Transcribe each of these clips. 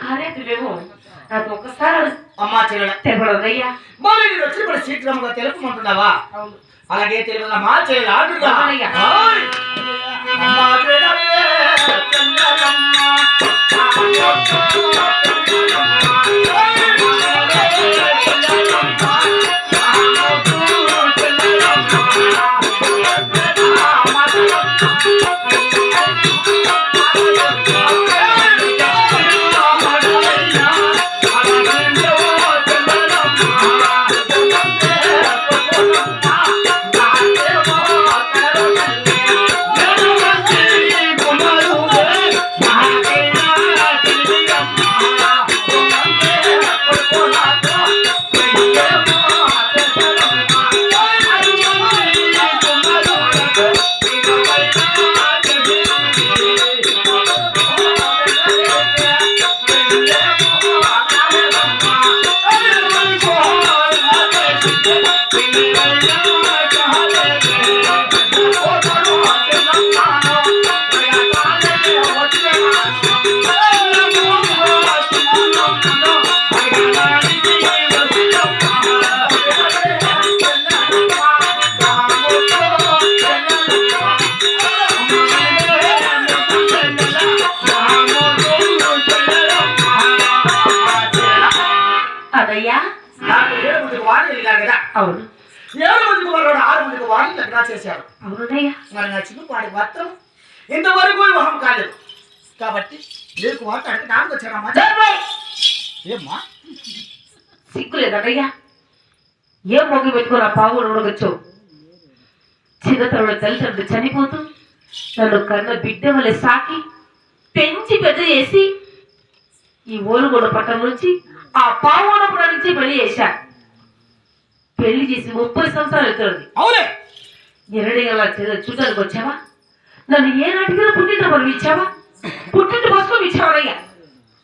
కార్యక్రమేమో నాకు ఒక్కసారి అమ్మా చెల్లెల తెలవదయ్యా. మరి నేను వచ్చి ఇప్పుడు శీఘ్రంగా తెలుపుకుంటున్నావా? అలాగే తెలియదు మా చెల్లెలు ఆడుగా అమ్మా అవును 7 మందికి వాళ్ళు 6 మందికి వాళ్ళు లగ్నం చేశారు. అవునయ్యా. మరి నా చిన్న వాడికి మాత్రం ఇంతవరకు వివాహం కాలేదు కాబట్టి నీకు మాట్లాడితే నాకు వచ్చారమ్మా. ఏమ్మా సిగ్గులేదయ్యా? ఏం మొగ్గు పెట్టుకుని ఆ పావులు ఉడగొచ్చు? చిన్నతనంలో తల్లిదండ్రులు చనిపోతూ నన్ను కన్న బిడ్డ వల్ల సాకి పెంచి పెద్ద చేసి ఈ ఓలుగూడ పట్టణం నుంచి ఆ పావునపురం నుంచి పెళ్లి చేశా. పెళ్లి చేసి 30 సంవత్సరాలు అవుతుంది. అవునే ఎరడిగల చూడడానికి వచ్చావా? నన్ను ఏ నాటికైనా పుట్టింటి మనం ఇచ్చావా? పుట్టింటి బస్సులో ఇచ్చావయ్యా.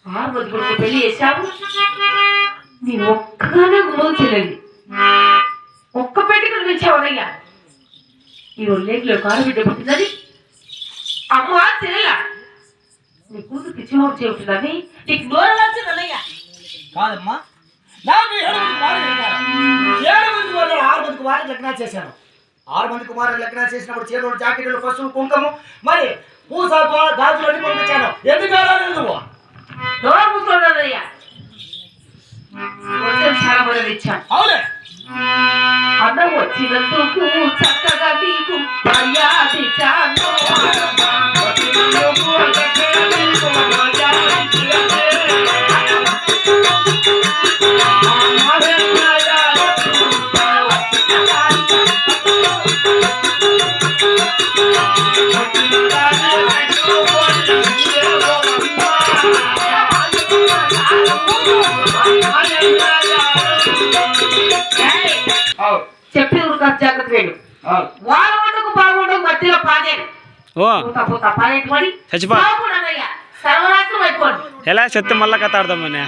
6 మంది కొడుకు పెళ్లి చేశావు. నేను ఒక్కగానే ముందు చెల్లెండి ఒక్క పెట్టుకుని ఇచ్చావయ్యా. ఈ లేఖలో కారుబిడ్డ పుట్టిందని అమ్మ చెల్లెలా నీ కూతురు పిచ్చిమోడు చెబుతున్నది. నీకు నోరు వచ్చిందన్నయ్యా. కాదమ్మా నాకు 7 మంది వాళ్ళు 6 మంది కుమారులు లగ్నం చేశాను. 6 మంది కుమారులు లగ్నం చేసినప్పుడు చేతులు జాకెట్లు పసుపు కుంకుమ మరి పూస గాజులు అన్ని పంపించాను. ఎందుకు నువ్వు నోరు మూసుకోదయ్యా. చాలా మంది ఇచ్చాను. అవునే అన్నం వచ్చినందుకు చక్కగా నీకు మర్యాద ఇచ్చాను. చెప్పి జాగ్రత్త వేడు. వారం వంటకు బాగుండకు మధ్యలో పాడాడు పాడేటి పడి సర్వనాశనం అయిపోండి. ఎలా చెత్త మళ్ళా కథ ఆడదామని